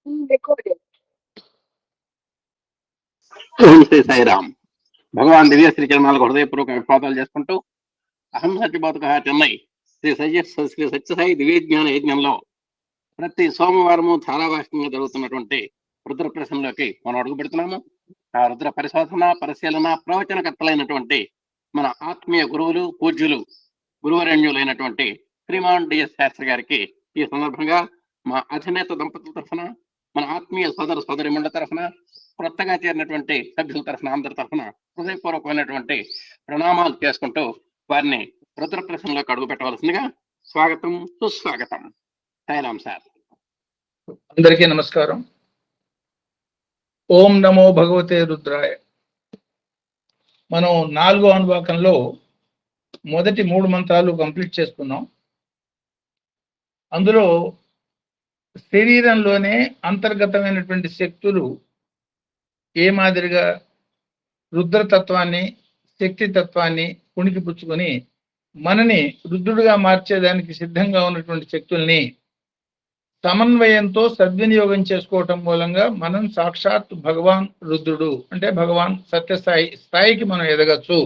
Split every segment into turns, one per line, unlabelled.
ఓం శ్రీ సాయిరామ్. భగవాన్ దివ్య శ్రీ చరణాలకు హృదయపూర్వక విపాదాలు చేసుకుంటూ అహం సత్యబోధక చెన్నై శ్రీ సత్యసాయి దివ్యజ్ఞాన యజ్ఞంలో ప్రతి సోమవారము ధారావాహికంగా జరుగుతున్నటువంటి రుద్ర ప్రశ్నలోకి మనం అడుగు పెడుతున్నాము. ఆ రుద్ర పరిశోధన పరిశీలన ప్రవచనకర్తలైనటువంటి మన ఆత్మీయ గురువులు పూజ్యులు గురువరేణ్యులైనటువంటి శ్రీమాన్ డిఎస్ శాస్త్రి గారికి ఈ సందర్భంగా మా అధినేత దంపతుల తరఫున, మన ఆత్మీయ సోదర సోదరిమణుల తరఫున, కొత్తగా చేరినటువంటి సభ్యుల తరఫున, అందరి తరఫున హృదయపూర్వకమైనటువంటి ప్రణామాలు చేసుకుంటూ వారిని రుద్ర ప్రశ్నలోకి అడుగు పెట్టవలసిందిగా స్వాగతం, సుస్వాగతం. సాయిరామ్ సార్.
అందరికీ నమస్కారం. ఓం నమో భగవతే రుద్రాయ. మనం 4వ అనువాకంలో మొదటి 3 మంత్రాలు కంప్లీట్ చేసుకున్నాం. అందులో శరీరంలోనే అంతర్గతమైనటువంటి శక్తులు ఏ మాదిరిగా రుద్రతత్వాన్ని, శక్తి తత్వాన్ని పుణికిపుచ్చుకొని మనని రుద్రుడిగా మార్చేదానికి సిద్ధంగా ఉన్నటువంటి శక్తుల్ని సమన్వయంతో సద్వినియోగం చేసుకోవటం మూలంగా మనం సాక్షాత్ భగవాన్ రుద్రుడు అంటే భగవాన్ సత్యసాయి స్థాయికి మనం ఎదగచ్చు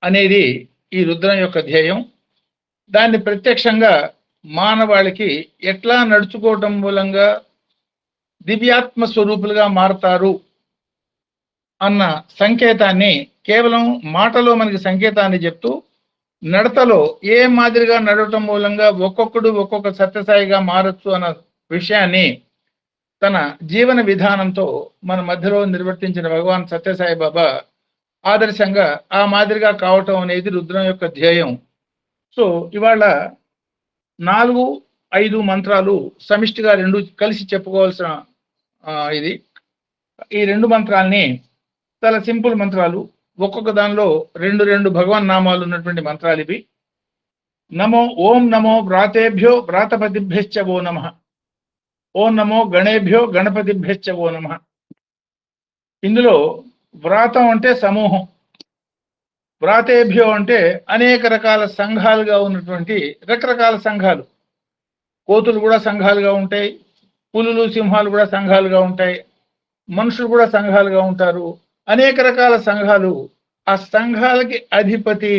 అనేది ఈ రుద్రం యొక్క ధ్యేయం. దాన్ని ప్రత్యక్షంగా మానవాళికి ఎట్లా నడుచుకోవటం మూలంగా దివ్యాత్మ స్వరూపులుగా మారతారు అన్న సంకేతాన్ని కేవలం మాటలో మనకి సంకేతాన్ని చెప్తూ, నడతలో ఏ మాదిరిగా నడవటం మూలంగా ఒక్కొక్కడు ఒక్కొక్క సత్యసాయిగా మారచ్చు అన్న విషయాన్ని తన జీవన విధానంతో మన మధ్యలో నిర్వర్తించిన భగవాన్ సత్యసాయి బాబా ఆదర్శంగా ఆ మాదిరిగా కావటం అనేది రుద్రం యొక్క ధ్యేయం. సో ఇవాళ 4, 5 మంత్రాలు సమిష్టిగా 2 కలిసి చెప్పుకోవాల్సిన ఇది. ఈ 2 మంత్రాల్ని చాలా సింపుల్ మంత్రాలు, ఒక్కొక్క దానిలో 2 భగవాన్ నామాలు ఉన్నటువంటి మంత్రాలు ఇవి. నమో ఓం నమో వ్రాతేభ్యో వ్రాతపతిభ్యశ్చ వో నమః. ఓం నమో గణేభ్యో గణపతిభ్యశ్చ వో నమః. ఇందులో వ్రాతం అంటే సమూహం, వ్రాతేభ్యో అంటే అనేక రకాల సంఘాలుగా ఉన్నటువంటి రకరకాల సంఘాలు. కోతులు కూడా సంఘాలుగా ఉంటాయి, పులులు సింహాలు కూడా సంఘాలుగా ఉంటాయి, మనుషులు కూడా సంఘాలుగా ఉంటారు. అనేక రకాల సంఘాలు. ఆ సంఘాలకి అధిపతి,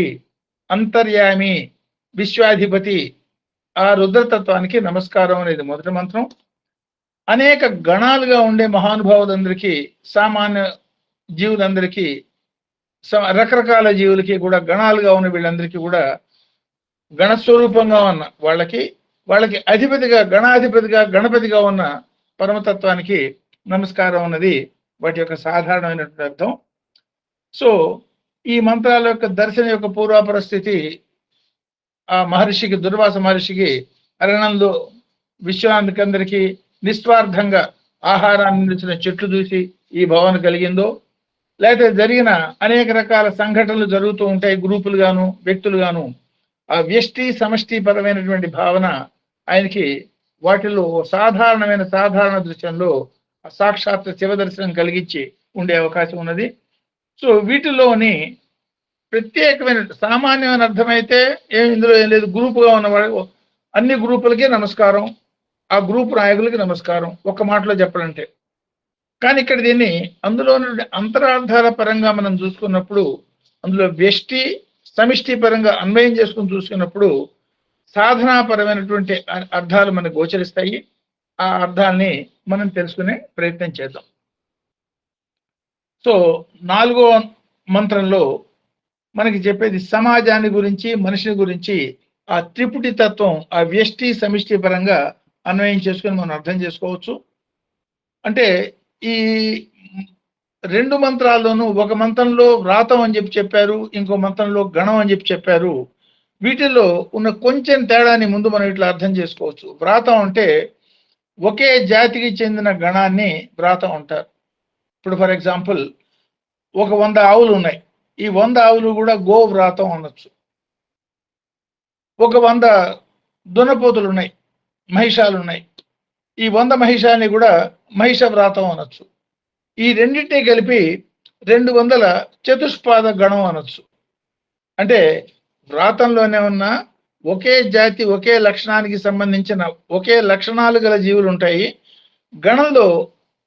అంతర్యామి, విశ్వాధిపతి ఆ రుద్రతత్వానికి నమస్కారం అనేది మొదటి మంత్రం. అనేక గణాలుగా ఉండే మహానుభావులందరికీ, సామాన్య జీవులందరికీ, రకరకాల జీవులకి కూడా గణాలుగా ఉన్న వీళ్ళందరికీ కూడా గణస్వరూపంగా ఉన్న వాళ్ళకి అధిపతిగా, గణాధిపతిగా, గణపతిగా ఉన్న పరమతత్వానికి నమస్కారం అన్నది వాటి యొక్క సాధారణమైనటువంటి అర్థం. సో ఈ మంత్రాల యొక్క దర్శన యొక్క పూర్వాపర స్థితి ఆ మహర్షికి, దుర్వాస మహర్షికి అరణంలో విశ్వానికందరికీ నిస్వార్థంగా ఆహారాన్ని అందించిన చెట్లు చూసి ఈ భావన కలిగిందో, లేకపోతే జరిగిన అనేక రకాల సంఘటనలు జరుగుతూ ఉంటాయి, గ్రూపులుగాను వ్యక్తులుగాను. ఆ వ్యష్టి సమష్టి పరమైనటువంటి భావన ఆయనకి వాటిలో సాధారణ దృశ్యంలో సాక్షాత్ శివదర్శనం కలిగించి ఉండే అవకాశం ఉన్నది. సో వీటిలోని ప్రత్యేకమైన సామాన్యమైన అర్థమైతే ఇందులో ఏం లేదు, గ్రూపుగా ఉన్నవాడు అన్ని గ్రూపులకి నమస్కారం, ఆ గ్రూప్ నాయకులకి నమస్కారం, ఒక్క మాటలో చెప్పాలంటే. కానీ ఇక్కడ దీన్ని అందులో అంతరార్థాల పరంగా మనం చూసుకున్నప్పుడు, అందులో వ్యష్టి సమిష్టి పరంగా అన్వయం చేసుకుని చూసుకున్నప్పుడు సాధనాపరమైనటువంటి అర్థాలు మనకు గోచరిస్తాయి. ఆ అర్థాన్ని మనం తెలుసుకునే ప్రయత్నం చేద్దాం. సో 4వ మంత్రంలో మనకి చెప్పేది సమాజాన్ని గురించి, మనిషిని గురించి, ఆ త్రిపుటి తత్వం, ఆ వ్యష్టి సమిష్టి పరంగా అన్వయం చేసుకుని మనం అర్థం చేసుకోవచ్చు. అంటే ఈ 2 మంత్రాల్లోనూ ఒక మంత్రంలో వ్రాతం అని చెప్పారు, ఇంకో మంత్రంలో గణం అని చెప్పారు. వీటిల్లో ఉన్న కొంచెం తేడాని ముందు మనం ఇట్లా అర్థం చేసుకోవచ్చు. వ్రాతం అంటే ఒకే జాతికి చెందిన గణాన్ని వ్రాతం అంటారు. ఇప్పుడు ఫర్ ఎగ్జాంపుల్ ఒక 100 ఆవులు ఉన్నాయి, ఈ 100 ఆవులు కూడా గో వ్రాతం అనొచ్చు. ఒక 100 దున్నపోతులు ఉన్నాయి, మహిషాలు ఉన్నాయి, ఈ 100 మహిషాన్ని కూడా మహిష వ్రాతం అనొచ్చు. ఈ రెండింటినీ కలిపి 200 చతుష్పాద గణం అనొచ్చు. అంటే వ్రాతంలోనే ఉన్న ఒకే జాతి, ఒకే లక్షణానికి సంబంధించిన ఒకే లక్షణాలు గల జీవులు ఉంటాయి. గణంలో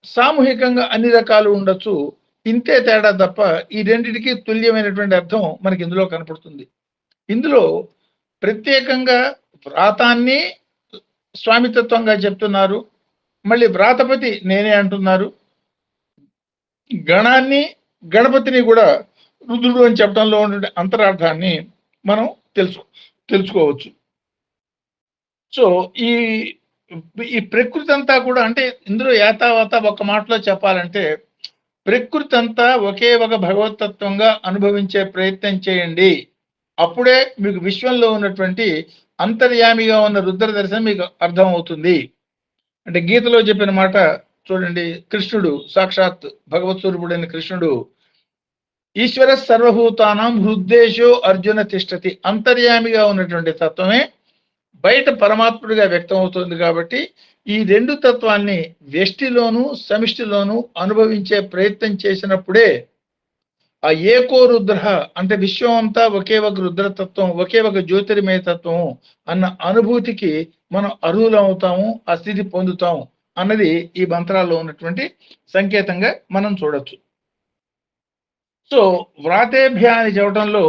సామూహికంగా అన్ని రకాలు ఉండొచ్చు. ఇంతే తేడా తప్ప ఈ రెండిటికి తుల్యమైనటువంటి అర్థం మనకి ఇందులో కనపడుతుంది. ఇందులో ప్రత్యేకంగా వ్రాతాన్ని స్వామితత్వంగా చెప్తున్నారు. మళ్ళీ వ్రాతపతి నేనే అంటున్నారు. గణాన్ని గణపతిని కూడా రుద్రుడు అని చెప్పడంలో ఉండే అంతరార్థాన్ని మనం తెలుసుకోవచ్చు. సో ఈ ఈ ప్రకృతి అంతా కూడా, అంటే ఇందులో యాతావాత ఒక మాటలో చెప్పాలంటే, ప్రకృతి అంతా ఒకే ఒక భగవతత్వంగా అనుభవించే ప్రయత్నం చేయండి. అప్పుడే మీకు విశ్వంలో ఉన్నటువంటి అంతర్యామిగా ఉన్న రుద్ర దర్శనం మీకు అర్థం అవుతుంది. అంటే గీతలో చెప్పిన మాట చూడండి, కృష్ణుడు సాక్షాత్ భగవత్ స్వరూపుడైన కృష్ణుడు ఈశ్వర సర్వభూతానం హృద్దేశో అర్జున తిష్టతి, అంతర్యామిగా ఉన్నటువంటి తత్వమే బయట పరమాత్ముడిగా వ్యక్తం అవుతుంది. కాబట్టి ఈ రెండు తత్వాన్ని వ్యష్టిలోను సమిష్టిలోను అనుభవించే ప్రయత్నం చేసినప్పుడే ఆ ఏకో రుద్ర, అంటే విశ్వం అంతా ఒకే ఒక రుద్రతత్వం, ఒకే ఒక జ్యోతిర్మయ తత్వం అన్న అనుభూతికి మనం అర్హులం అవుతాము, ఆ స్థితి పొందుతాము అన్నది ఈ మంత్రాల్లో ఉన్నటువంటి సంకేతంగా మనం చూడొచ్చు. సో వ్రాతేభ్య అని చెప్పడంలో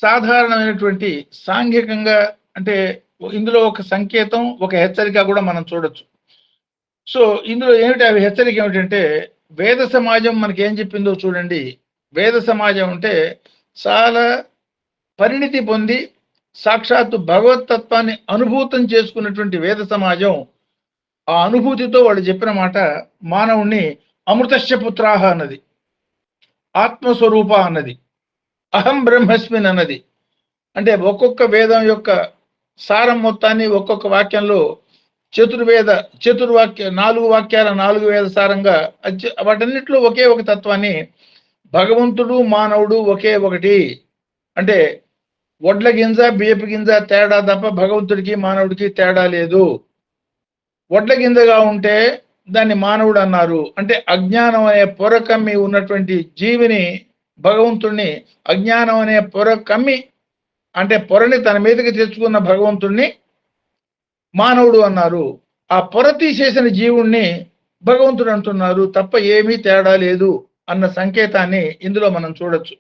సాధారణమైనటువంటి సాంఘికంగా, అంటే ఇందులో ఒక సంకేతం, ఒక హెచ్చరిక కూడా మనం చూడొచ్చు. సో ఇందులో ఏమిటి అవి హెచ్చరిక ఏమిటంటే, వేద సమాజం మనకి ఏం చెప్పిందో చూడండి. వేద సమాజం అంటే చాలా పరిణితి పొంది సాక్షాత్తు భగవతత్వాన్ని అనుభూతం చేసుకున్నటువంటి వేద సమాజం, ఆ అనుభూతితో వాళ్ళు చెప్పిన మాట మానవుణ్ణి అమృతస్య పుత్రాహ అన్నది, ఆత్మస్వరూప అన్నది, అహం బ్రహ్మస్మిన్ అన్నది. అంటే ఒక్కొక్క వేదం యొక్క సారం మొత్తాన్ని ఒక్కొక్క వాక్యంలో చతుర్వాక్య 4 వాక్యాల 4 వేద సారంగా వాటన్నిటిలో ఒకే ఒక తత్వాన్ని, భగవంతుడు మానవుడు ఒకే ఒకటి, అంటే వడ్ల గింజ బియ్యపు గింజ తేడా తప్ప భగవంతుడికి మానవుడికి తేడా లేదు. వడ్ల గింజగా ఉంటే దాన్ని మానవుడు అన్నారు. అంటే అజ్ఞానం అనే పొర కమ్మి ఉన్నటువంటి జీవిని, భగవంతుడిని అజ్ఞానం అనే పొర కమ్మి, అంటే పొరని తన మీదకి తెచ్చుకున్న భగవంతుణ్ణి మానవుడు అన్నారు. ఆ పొర తీసేసిన జీవుణ్ణి భగవంతుడు అంటున్నారు తప్ప ఏమీ తేడా లేదు అన్న సంకేతాన్ని ఇందులో మనం చూడొచ్చు.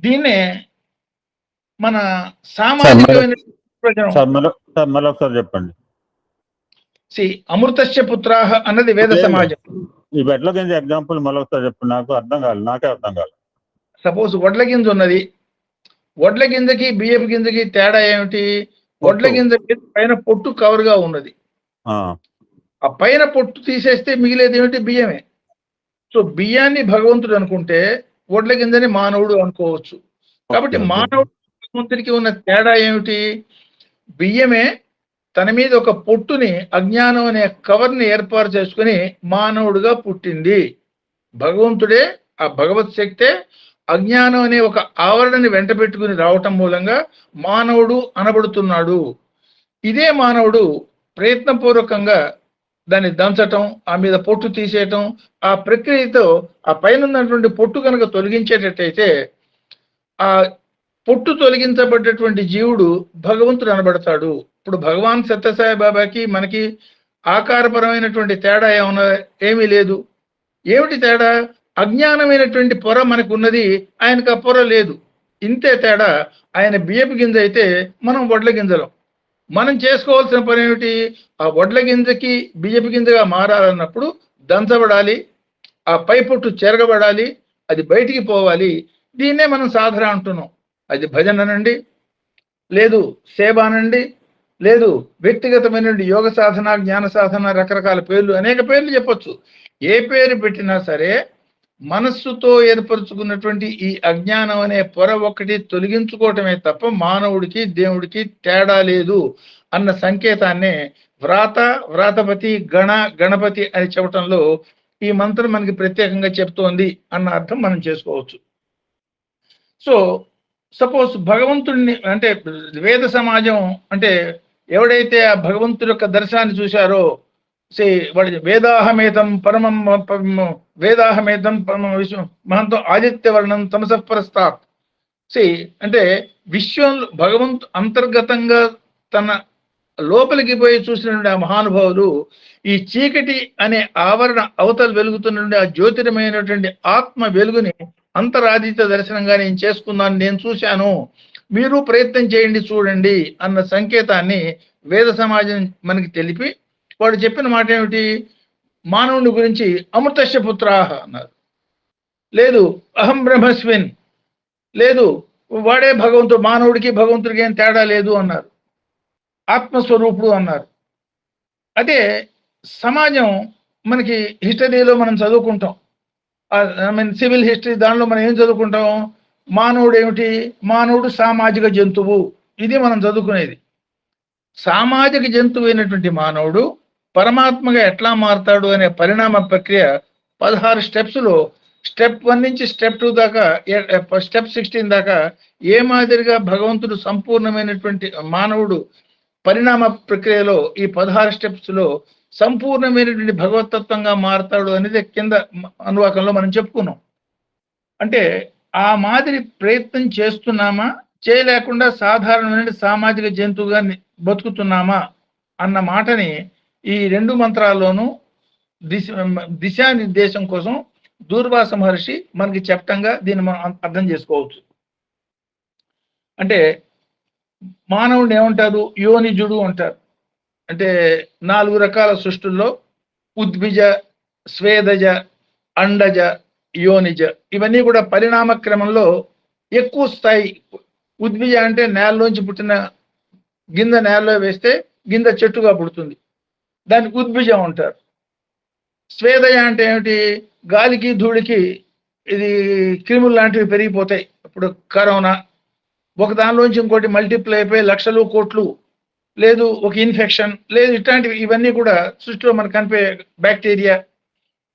దీన్నే మన సామాజికమైన
చెప్పండి.
అమృతస్య పుత్రాహ అన్నది వేద సమాజం.
ఈ వడ్ల గింజ ఎగ్జాంపుల్ మరొకసారి చెప్పండి, నాకే అర్థం కాదు.
సపోజ్ వడ్ల గింజ ఉన్నది, వడ్ల గింజకి బియ్యపు గింజకి తేడా ఏమిటి? వడ్ల గింజ పైన పొట్టు కవర్ గా ఉన్నది, ఆ పైన పొట్టు తీసేస్తే మిగిలేది ఏమిటి? బియ్యమే. సో బియ్యాన్ని భగవంతుడు అనుకుంటే వడ్ల గింజని మానవుడు అనుకోవచ్చు. కాబట్టి మానవుడు భగవంతుడికి ఉన్న తేడా ఏమిటి? బియ్యమే తన మీద ఒక పొట్టుని, అజ్ఞానం అనే కవర్ని ఏర్పాటు చేసుకుని మానవుడుగా పుట్టింది. భగవంతుడే, ఆ భగవత్ శక్తే అజ్ఞానం అనే ఒక ఆవరణని వెంట పెట్టుకుని రావటం మూలంగా మానవుడు అనబడుతున్నాడు. ఇదే మానవుడు ప్రయత్నపూర్వకంగా దాన్ని దంచటం, ఆ మీద పొట్టు తీసేయటం, ఆ ప్రక్రియతో ఆ పైన ఉన్నటువంటి పొట్టు కనుక తొలగించేటట్టయితే ఆ పొట్టు తొలగించబడ్డటువంటి జీవుడు భగవంతుడు అనబడతాడు. ఇప్పుడు భగవాన్ సత్యసాయి బాబాకి మనకి ఆకారపరమైనటువంటి తేడా ఏమీ లేదు. ఏమిటి తేడా? అజ్ఞానమైనటువంటి పొర మనకు ఉన్నది, ఆయనకు ఆ పొర లేదు. ఇంతే తేడా. ఆయన బియ్యపు గింజ అయితే మనం వడ్ల గింజలం. మనం చేసుకోవాల్సిన పని ఏమిటి? ఆ వడ్ల గింజకి బియ్యపు గింజగా మారాలన్నప్పుడు దంచబడాలి, ఆ పై పొట్టు చెరగబడాలి, అది బయటికి పోవాలి. దీన్నే మనం సాధన అంటున్నాం. అది భజన అనండి, లేదు సేవ అనండి, లేదు వ్యక్తిగతమైన యోగ సాధన, జ్ఞాన సాధన, రకరకాల పేర్లు, అనేక పేర్లు చెప్పొచ్చు. ఏ పేరు పెట్టినా సరే మనస్సుతో ఏర్పరచుకున్నటువంటి ఈ అజ్ఞానం అనే పొర ఒక్కటి తొలగించుకోవటమే తప్ప మానవుడికి దేవుడికి తేడా లేదు అన్న సంకేతాన్నే వ్రాతపతి గణపతి అని చెప్పటంలో ఈ మంత్రం మనకి ప్రత్యేకంగా చెప్తోంది అన్న అర్థం మనం చేసుకోవచ్చు. సో సపోజ్ భగవంతుడిని, అంటే వేద సమాజం అంటే ఎవడైతే ఆ భగవంతుడి యొక్క దర్శనాన్ని చూశారో, వాడి వేదాహమేతం పరమం విశ్వం మహంతం ఆదిత్యవర్ణం తమసపరస్తాత్. అంటే విశ్వంలో భగవంతు అంతర్గతంగా తన లోపలికి పోయి చూసినటువంటి ఆ మహానుభావులు ఈ చీకటి అనే ఆవరణ అవతల వెలుగుతున్న ఆ జ్యోతిరమైనటువంటి ఆత్మ వెలుగుని అంతరాదిత్య దర్శనంగా నేను చేసుకున్నాను, నేను చూశాను, మీరు ప్రయత్నం చేయండి చూడండి అన్న సంకేతాన్ని వేద సమాజం మనకి తెలిపి వాడు చెప్పిన మాట ఏమిటి? మానవుని గురించి అమృతస్య పుత్రాహ అన్నారు. లేదు అహం బ్రహ్మస్మిన్, లేదు వాడే భగవంతుడు, మానవుడికి భగవంతుడికి ఏం తేడా లేదు అన్నారు. ఆత్మస్వరూపుడు అన్నారు. అదే సమాజం మనకి హిస్టరీలో మనం చదువుకుంటాం, సివిల్ హిస్టరీ, దానిలో మనం ఏం చదువుకుంటాం? మానవుడు ఏమిటి? మానవుడు సామాజిక జంతువు, ఇది మనం చదువుకునేది. సామాజిక జంతువు అయినటువంటి మానవుడు పరమాత్మగా ఎట్లా మారతాడు అనే పరిణామ ప్రక్రియ 16 స్టెప్స్లో స్టెప్ 1 నుంచి స్టెప్ 2 దాకా, స్టెప్ 16 దాకా ఏ మాదిరిగా భగవంతుడు సంపూర్ణమైనటువంటి మానవుడు పరిణామ ప్రక్రియలో ఈ 16 స్టెప్స్లో సంపూర్ణమైనటువంటి భగవతత్వంగా మారతాడు అనేది కింద అనువాకంలో మనం చెప్పుకున్నాం. అంటే ఆ మాదిరి ప్రయత్నం చేస్తున్నామా, చేయలేకుండా సాధారణమైన సామాజిక జంతువుగా బతుకుతున్నామా అన్న మాటని ఈ 2 మంత్రాల్లోనూ దిశానిర్దేశం కోసం దూర్వాస మహర్షి మనకి చెప్పటంగా దీన్ని మనం అర్థం చేసుకోవచ్చు. అంటే మానవుడిని ఏమంటారు? యోనిజుడు అంటారు. అంటే 4 రకాల సృష్టిల్లో ఉద్భిజ, స్వేదజ, అండజ, యోనిజ, ఇవన్నీ కూడా పరిణామ క్రమంలో ఎక్కువ స్థాయి. ఉద్భిజ అంటే నేలలోంచి పుట్టిన గింజ నేలలో వేస్తే గింజ చెట్టుగా పుడుతుంది, దాన్ని ఉద్భిజం అంటారు. స్వేదయ అంటే ఏమిటి? గాలికి ధూళికి ఇది క్రిములు లాంటివి పెరిగిపోతాయి. ఇప్పుడు కరోనా ఒక దానిలోంచి ఇంకోటి మల్టిప్లై అయిపోయి లక్షలు కోట్లు, లేదు ఒక ఇన్ఫెక్షన్, లేదు ఇట్లాంటివి, ఇవన్నీ కూడా సృష్టిలో మనకు కనిపే బ్యాక్టీరియా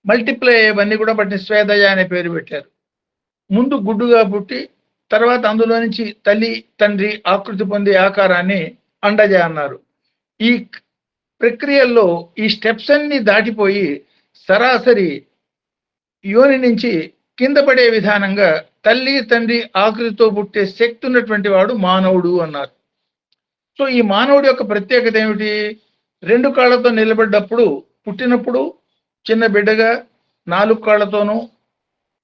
మల్టిప్లై అయ్యేవన్నీ కూడా వాటిని స్వేదయ అనే పేరు పెట్టారు. ముందు గుడ్డుగా పుట్టి తర్వాత అందులో నుంచి తల్లి తండ్రి ఆకృతి పొందే ఆకారాన్ని అండజ అన్నారు. ఈ ప్రక్రియల్లో ఈ స్టెప్స్ అన్ని దాటిపోయి సరాసరి యోని నుంచి కింద పడే విధానంగా తల్లి తండ్రి ఆకృతితో పుట్టే శక్తి ఉన్నటువంటి వాడు మానవుడు అన్నారు. సో ఈ మానవుడి యొక్క ప్రత్యేకత ఏమిటి? 2 కాళ్ళతో నిలబడ్డప్పుడు, పుట్టినప్పుడు చిన్న బిడ్డగా 4 కాళ్ళతోనూ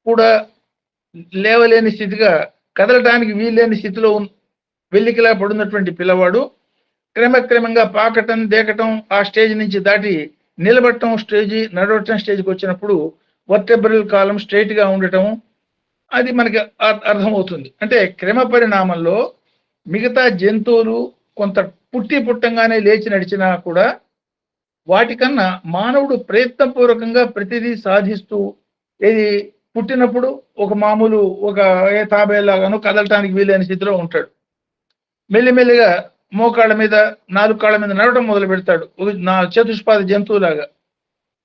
కూడా లేవలేని స్థితిగా, కదలడానికి వీల్లేని స్థితిలో వెల్లికిలా పడున్నటువంటి పిల్లవాడు క్రమక్రమంగా పాకటం దేకటం ఆ స్టేజ్ నుంచి దాటి నిలబడటం స్టేజీ, నడవటం స్టేజ్కి వచ్చినప్పుడు వర్టెబ్రల్ కాలం స్ట్రైట్ గా ఉండటం, అది మనకి అర్థమవుతుంది. అంటే క్రమ పరిణామంలో మిగతా జంతువులు కొంత పుట్టంగానే లేచి నడిచినా కూడా వాటికన్నా మానవుడు ప్రయత్నపూర్వకంగా ప్రతిదీ సాధిస్తూ, ఏది పుట్టినప్పుడు ఒక మామూలు ఒక తాబేలాగాను కదలటానికి వీలైన స్థితిలో ఉంటాడు. మెల్లిమెల్లిగా మోకాళ్ళ మీద 4 కాళ్ళ మీద నడవడం మొదలు పెడతాడు, చతుష్పాద జంతువులాగా.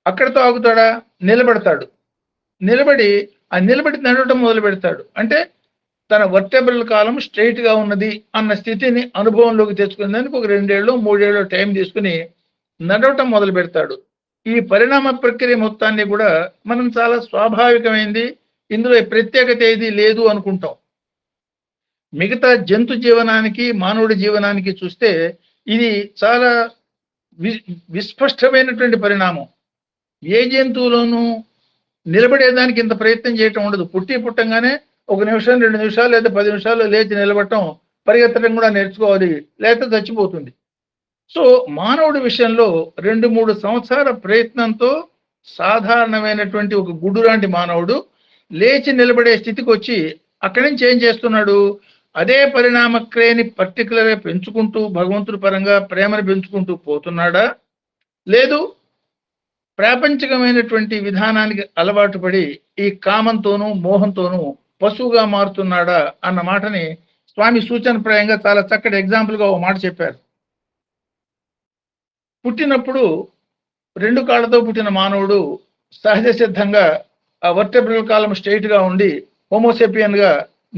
అక్కడితో ఆగుతాడా? నిలబడతాడు. నిలబడి నడవడం మొదలు పెడతాడు. అంటే తన వర్టెబ్రల్ కాలం స్ట్రైట్ గా ఉన్నది అన్న స్థితిని అనుభవంలోకి తెచ్చుకునేందుకు ఒక 2 ఏళ్ళు 3 ఏళ్ళు టైం తీసుకుని నడవటం మొదలు పెడతాడు. ఈ పరిణామ ప్రక్రియ మొత్తాన్ని కూడా మనం చాలా స్వాభావికమైంది, ఇందులో ప్రత్యేకత ఏది లేదు అనుకుంటాం. మిగతా జంతు జీవనానికి మానవుడి జీవనానికి చూస్తే ఇది చాలా విస్పష్టమైనటువంటి పరిణామం. ఏ జంతువులోనూ నిలబడేదానికి ఇంత ప్రయత్నం చేయటం ఉండదు. పుట్టంగానే 1 నిమిషం 2 నిమిషాలు లేదా 10 నిమిషాలు లేచి నిలబడటం, పరిగెత్తడం కూడా నేర్చుకోవాలి, లేకపోతే చచ్చిపోతుంది. సో మానవుడి విషయంలో 2-3 సంవత్సరాల ప్రయత్నంతో సాధారణమైనటువంటి ఒక గుడ్డు లాంటి మానవుడు లేచి నిలబడే స్థితికి వచ్చి అక్కడి నుంచి ఏం చేస్తున్నాడు? అదే పరిణామ క్రియని పర్టికులర్గా పెంచుకుంటూ భగవంతుడి పరంగా ప్రేమను పెంచుకుంటూ పోతున్నాడా, లేదు ప్రాపంచికమైనటువంటి విధానానికి అలవాటు పడి ఈ కామంతోనూ మోహంతోనూ పశువుగా మారుతున్నాడా అన్న మాటని స్వామి సూచనప్రాయంగా చాలా చక్కటి ఎగ్జాంపుల్గా ఒక మాట చెప్పారు. పుట్టినప్పుడు 2 కాళ్ళతో పుట్టిన మానవుడు సహజ సిద్ధంగా ఆ వర్టెబ్రల్ కాలం స్ట్రైట్ గా ఉండి హోమోసెపియన్ గా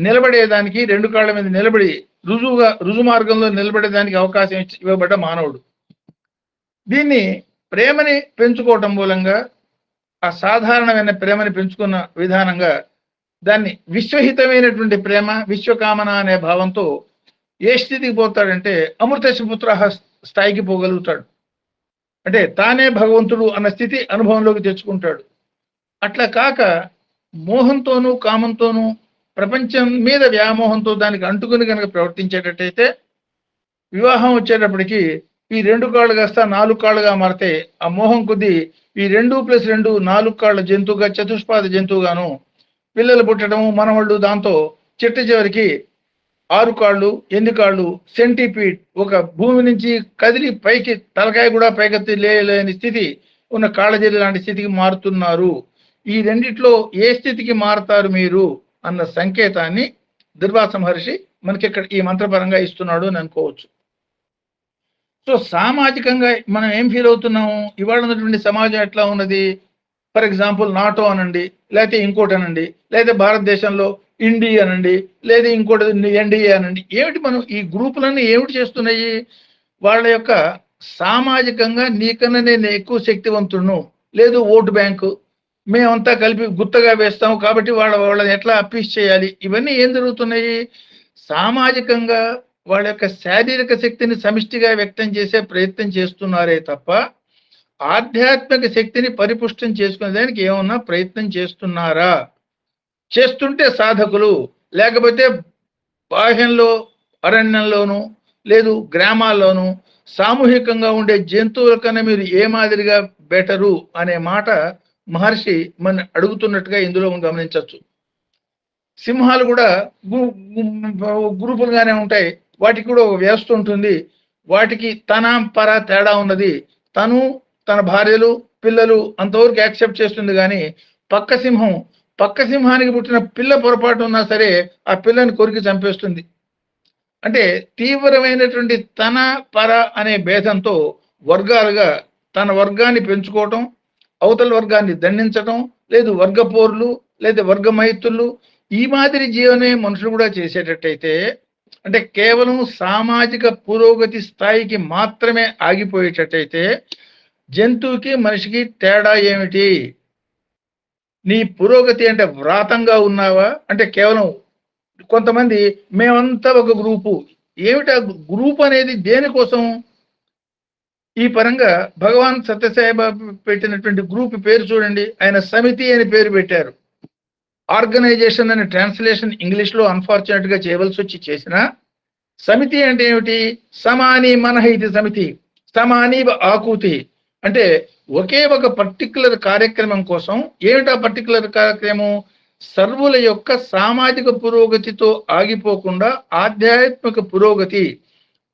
నిలబడేదానికి 2 కాళ్ళ మీద నిలబడి రుజు మార్గంలో నిలబడేదానికి అవకాశం ఇవ్వబడ్డ మానవుడు. దీన్ని ప్రేమని పెంచుకోవటం మూలంగా, ఆ సాధారణమైన ప్రేమని పెంచుకున్న విధానంగా దాన్ని విశ్వహితమైనటువంటి ప్రేమ, విశ్వకామన అనే భావంతో ఏ స్థితికి పోతాడంటే అమృతస్య పుత్రః స్థాయికి పోగలుగుతాడు. అంటే తానే భగవంతుడు అన్న స్థితి అనుభవంలోకి తెచ్చుకుంటాడు. అట్లా కాక మోహంతోనూ కామంతోనూ ప్రపంచం మీద వ్యామోహంతో దానికి అంటుకుని కనుక ప్రవర్తించేటట్టయితే వివాహం వచ్చేటప్పటికి ఈ 2 కాళ్ళు కాస్త 4 కాళ్ళుగా మారితే ఆ మోహం కొద్దీ ఈ 2+2 4 కాళ్ళ జంతువుగా చతుష్పాద జంతువుగాను పిల్లలు పుట్టడం మనవాళ్ళు దాంతో చివరికి 6 కాళ్ళు 8 కాళ్ళు సెంటిపీడ్ ఒక భూమి నుంచి కదిలి పైకి తలకాయ కూడా పైకెత్తి లేని స్థితి ఉన్న కాళ్ళజెల్లి లాంటి స్థితికి మారుతున్నారు. ఈ రెండిట్లో ఏ స్థితికి మారుతారు మీరు అన్న సంకేతాన్ని దుర్వాస మహర్షి మనకి ఇక్కడ ఈ మంత్రపరంగా ఇస్తున్నాడు అని అనుకోవచ్చు. సో సామాజికంగా మనం ఏం ఫీల్ అవుతున్నాము, ఇవాళ ఉన్నటువంటి సమాజం ఎట్లా ఉన్నది? ఫర్ ఎగ్జాంపుల్ నాటో అనండి, లేకపోతే ఇంకోటి అనండి, లేదా భారతదేశంలో ఇండియా అనండి, లేదా ఇంకోటి ఎన్డీఏ అనండి, ఏమిటి మనం ఈ గ్రూపులన్నీ ఏమిటి చేస్తున్నాయి? వాళ్ళ యొక్క సామాజికంగా నీకన్నా నేను ఎక్కువ శక్తివంతుడును, లేదు ఓటు బ్యాంకు, మేమంతా కలిపి గుత్తగా వేస్తాము కాబట్టి వాళ్ళని ఎట్లా అప్పీస్ చేయాలి, ఇవన్నీ ఏం జరుగుతున్నాయి? సామాజికంగా వాళ్ళ యొక్క శారీరక శక్తిని సమిష్టిగా వ్యక్తం చేసే ప్రయత్నం చేస్తున్నారే తప్ప ఆధ్యాత్మిక శక్తిని పరిపుష్టం చేసుకునేదానికి ఏమన్నా ప్రయత్నం చేస్తున్నారా? చేస్తుంటే సాధకులు, లేకపోతే బాహ్యంలో అరణ్యంలోనూ లేదు గ్రామాల్లోనూ సామూహికంగా ఉండే జంతువుల కన్నా మీరు ఏ మాదిరిగా బెటరు అనే మాట మహర్షి మన అడుగుతున్నట్టుగా ఇందులో గమనించవచ్చు. సింహాలు కూడా గ్రూపులుగానే ఉంటాయి, వాటికి కూడా ఒక వ్యవస్థ ఉంటుంది. వాటికి తన పర తేడా ఉన్నది. తను తన భార్యలు పిల్లలు అంతవరకు యాక్సెప్ట్ చేస్తుంది, కానీ పక్క సింహానికి పుట్టిన పిల్ల పొరపాటు ఉన్నా సరే ఆ పిల్లని కొరికి చంపేస్తుంది. అంటే తీవ్రమైనటువంటి తన పర అనే భేదంతో వర్గాలుగా తన వర్గాన్ని పెంచుకోవటం, అవతల వర్గాన్ని దండించటం, లేదు వర్గ పోర్లు, లేదా వర్గ మైత్రులు, ఈ మాదిరి జీవనే మనుషులు కూడా చేసేటట్టయితే, అంటే కేవలం సామాజిక పురోగతి స్థాయికి మాత్రమే ఆగిపోయేటట్టయితే జంతువుకి మనిషికి తేడా ఏమిటి? నీ పురోగతి అంటే వ్రాతంగా ఉన్నావా? అంటే కేవలం కొంతమంది మేమంతా ఒక గ్రూపు, ఏమిటా గ్రూప్ అనేది దేనికోసం? ఈ పరంగా భగవాన్ సత్యసాయిబాబు పెట్టినటువంటి గ్రూప్ పేరు చూడండి, ఆయన సమితి అని పేరు పెట్టారు. ఆర్గనైజేషన్ అనే ట్రాన్స్లేషన్ ఇంగ్లీష్ లో అన్ఫార్చునేట్ గా చేయవలసి వచ్చి చేసిన సమితి అంటే ఏమిటి? సమాని మనహ ఇది సమితి, సమాని ఆకూతి, అంటే ఒకే ఒక పర్టికులర్ కార్యక్రమం కోసం. ఏమిటా పర్టికులర్ కార్యక్రమం? సర్వుల యొక్క సామాజిక పురోగతితో ఆగిపోకుండా ఆధ్యాత్మిక పురోగతి,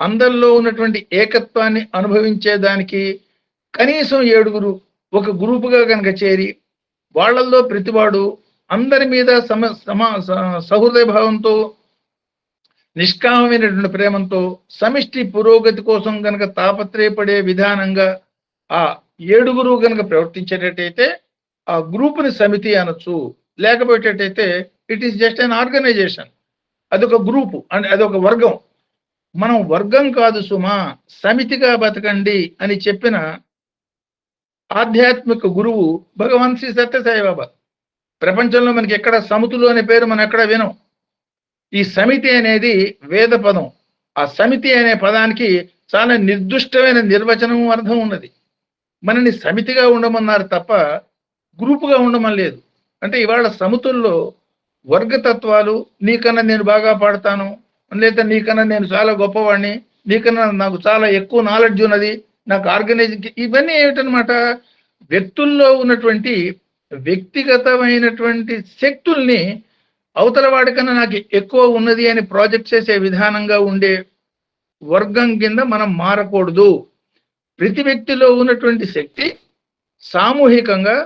అందరిలో ఉన్నటువంటి ఏకత్వాన్ని అనుభవించేదానికి కనీసం 7 ఒక గ్రూపుగా కనుక చేరి వాళ్ళల్లో ప్రతివాడు అందరి మీద సహృదయ భావంతో నిష్కామమైనటువంటి ప్రేమంతో సమిష్టి పురోగతి కోసం కనుక తాపత్రయపడే విధానంగా ఆ 7 కనుక ప్రవర్తించేటట్టయితే ఆ గ్రూపుని సమితి అనొచ్చు. లేకపోయేటట్టయితే it is just an organization, అదొక గ్రూపు అండ్ అదొక వర్గం. మనం వర్గం కాదు సుమా, సమితిగా బతకండి అని చెప్పిన ఆధ్యాత్మిక గురువు భగవాన్ శ్రీ సత్యసాయిబాబా. ప్రపంచంలో మనకి ఎక్కడ సమితులు అనే పేరు మనం ఎక్కడ వినం. ఈ సమితి అనేది వేద పదం. ఆ సమితి అనే పదానికి చాలా నిర్దుష్టమైన నిర్వచనం అర్థం ఉన్నది. మనని సమితిగా ఉండమన్నారు తప్ప గ్రూపుగా ఉండమని లేదు. అంటే ఇవాళ సమితుల్లో వర్గతత్వాలు, నీకన్నా నేను బాగా పాడతాను, లేదా నీకన్నా నేను చాలా గొప్పవాడిని, నీకన్నా నాకు చాలా ఎక్కువ నాలెడ్జ్ ఉన్నది, నాకు ఆర్గనైజింగ్, ఇవన్నీ ఏమిటనమాట? వ్యక్తుల్లో ఉన్నటువంటి వ్యక్తిగతమైనటువంటి శక్తుల్ని అవతల వాడికన్నా నాకు ఎక్కువ ఉన్నది అని ప్రాజెక్ట్ చేసే విధానంగా ఉండే వర్గం కింద మనం మారకూడదు. ప్రతి వ్యక్తిలో ఉన్నటువంటి శక్తి సామూహికంగా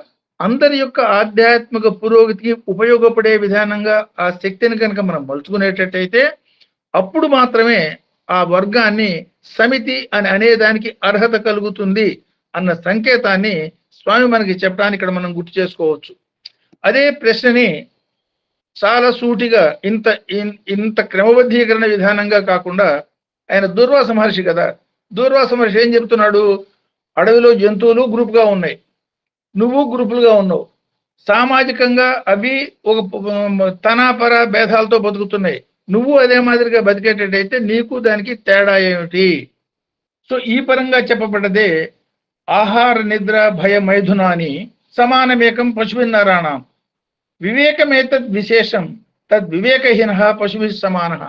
అందరి యొక్క ఆధ్యాత్మిక పురోగతికి ఉపయోగపడే విధానంగా ఆ శక్తిని కనుక మనం మలుచుకునేటట్టయితే అప్పుడు మాత్రమే ఆ వర్గాన్ని సమితి అని అనేదానికి అర్హత కలుగుతుంది అన్న సంకేతాన్ని స్వామి మనకి చెప్పడానికి ఇక్కడ మనం గుర్తు చేసుకోవచ్చు. అదే ప్రశ్నని చాలా సూటిగా ఇంత క్రమబద్ధీకరణ విధానంగా కాకుండా ఆయన దుర్వాస మహర్షి కదా, దుర్వాస మహర్షి ఏం చెప్తున్నాడు? అడవిలో జంతువులు గ్రూప్గా ఉన్నాయి, నువ్వు గ్రూపులుగా ఉన్నావు. సామాజికంగా అవి ఒక తనాపర భేదాలతో బతుకుతున్నాయి. నువ్వు అదే మాదిరిగా బతికేటట్టయితే నీకు దానికి తేడా ఏమిటి? సో ఈ పరంగా చెప్పబడ్డదే ఆహార నిద్ర భయ మైథునాని సమానమేకం పశువిన్నరాణం వివేకమేతద్ విశేషం తద్ వివేకహీన పశువి సమాన.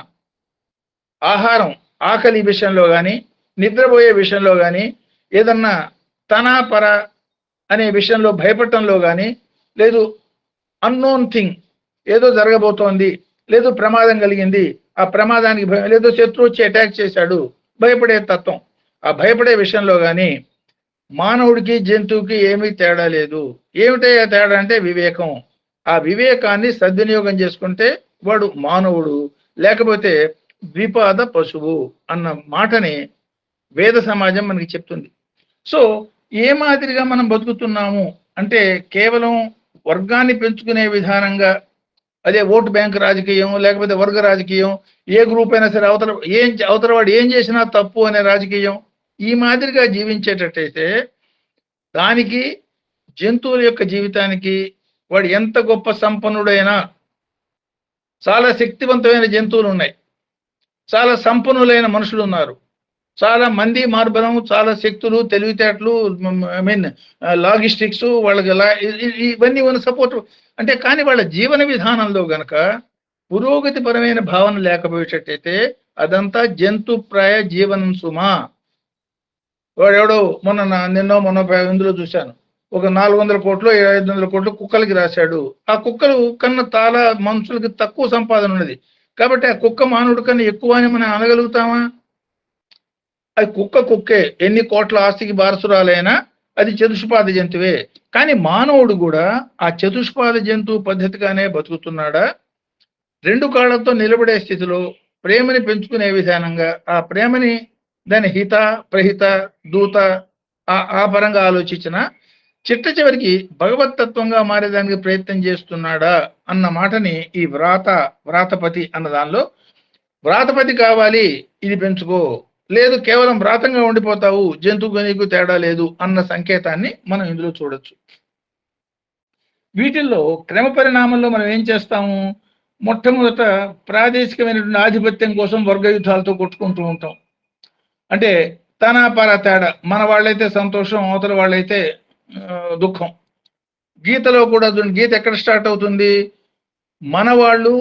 ఆహారం ఆకలి విషయంలో కానీ నిద్రపోయే విషయంలో కానీ ఏదన్నా తన పర అనే విషయంలో భయపడటంలో కానీ లేదు అన్నోన్ థింగ్ ఏదో జరగబోతోంది లేదు ప్రమాదం కలిగింది ఆ ప్రమాదానికి భయం లేదో శత్రువు వచ్చి అటాక్ చేశాడు భయపడే తత్వం ఆ భయపడే విషయంలో కానీ మానవుడికి జంతువుకి ఏమీ తేడా లేదు. ఏమిటయ్యా తేడా అంటే వివేకం. ఆ వివేకాన్ని సద్వినియోగం చేసుకుంటే వాడు మానవుడు లేకపోతే ద్విపాద పశువు అన్న మాటని వేద సమాజం మనకి చెప్తుంది. సో ఏ మాదిరిగా మనం బతుకుతున్నాము అంటే కేవలం వర్గాన్ని పెంచుకునే విధానంగా అదే ఓటు బ్యాంక్ రాజకీయం లేకపోతే వర్గ రాజకీయం ఏ గ్రూప్ అయినా సరే అవతల వాడు ఏం చేసినా తప్పు అనే రాజకీయం ఈ మాదిరిగా జీవించేటట్టయితే దానికి జంతువుల యొక్క జీవితానికి వాడు ఎంత గొప్ప సంపన్నుడైనా చాలా శక్తివంతమైన జంతువులు ఉన్నాయి చాలా సంపన్నులైన మనుషులు ఉన్నారు చాలా మంది మార్బలం చాలా శక్తులు తెలివితేటలు లాజిస్టిక్స్ వాళ్ళకి ఇవన్నీ ఉన్న సపోర్ట్ అంటే కానీ వాళ్ళ జీవన విధానంలో గనక పురోగతి పరమైన భావన లేకపోయేటట్టయితే అదంతా జంతుప్రాయ జీవనం సుమా. వాడెవడో మొన్న ఇందులో చూశాను ఒక 400 కోట్లు 500 కోట్లు కుక్కలకి రాశాడు. ఆ కుక్కలు కన్నా చాలా మనుషులకి తక్కువ సంపాదన ఉన్నది కాబట్టి ఆ కుక్క మానవుడి కన్నా ఎక్కువ అని మనం అనగలుగుతామా? అది కుక్కే ఎన్ని కోట్ల ఆస్తికి వారసురాలైనా అది చతుష్పాద జంతువే. కానీ మానవుడు కూడా ఆ చతుష్పాద జంతువు పద్ధతిగానే బతుకుతున్నాడా? 2 కాళ్ళతో నిలబడే స్థితిలో ప్రేమని పెంచుకునే విధానంగా ఆ ప్రేమని దాని హిత ప్రహిత దూత ఆ పరంగా ఆలోచించిన చిట్ట చివరికి భగవతత్వంగా మారేదానికి ప్రయత్నం చేస్తున్నాడా అన్న మాటని ఈ వ్రాతపతి అన్న దానిలో వ్రాతపతి కావాలి ఇది పెంచుకో లేదు కేవలం వ్రాతంగా ఉండిపోతావు జంతువుకు నీకు తేడా లేదు అన్న సంకేతాన్ని మనం ఇందులో చూడొచ్చు. వీటిల్లో క్రమ పరిణామంలో మనం ఏం చేస్తాము? మొట్టమొదట ప్రాదేశికమైనటువంటి ఆధిపత్యం కోసం వర్గ యుద్ధాలతో కొట్టుకుంటూ ఉంటాం. అంటే తన పర తేడా మన వాళ్ళైతే సంతోషం అవతల వాళ్ళైతే దుఃఖం. గీతలో కూడా గీత ఎక్కడ స్టార్ట్ అవుతుంది? మన వాళ్ళు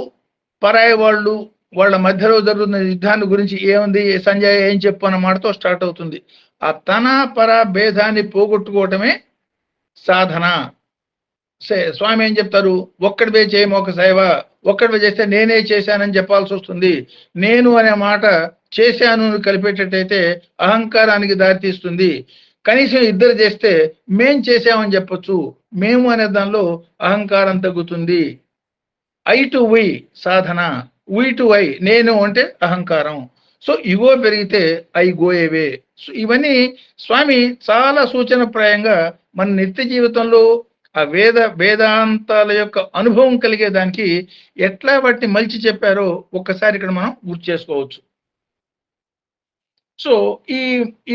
పరాయి వాళ్ళు వాళ్ళ మధ్యలో జరుగుతున్న యుద్ధాన్ని గురించి ఏముంది సంజయ్ ఏం చెప్పు అన్న మాటతో స్టార్ట్ అవుతుంది. ఆ తన పర భేదాన్ని పోగొట్టుకోవటమే సాధన. స్వామి ఏం చెప్తారు? ఒక్కడివే చేయము ఒక సేవ ఒక్కడివే చేస్తే నేనే చేశానని చెప్పాల్సి వస్తుంది. నేను అనే మాట చేశాను కలిపేటట్టయితే అహంకారానికి దారితీస్తుంది. కనీసం ఇద్దరు చేస్తే మేం చేసామని చెప్పొచ్చు. మేము అనే దానిలో అహంకారం తగ్గుతుంది. ఐ టు వై సాధన, వై టు ఐ నేను అంటే అహంకారం. సో ఇగో పెరిగితే ఐ గో అవే. సో ఇవన్నీ స్వామి చాలా సూచనప్రాయంగా మన నిత్య జీవితంలో ఆ వేదాంతాల యొక్క అనుభవం కలిగేదానికి ఎట్లా వాటిని మలిచి చెప్పారో ఒక్కసారి ఇక్కడ మనం గుర్తు చేసుకోవచ్చు. సో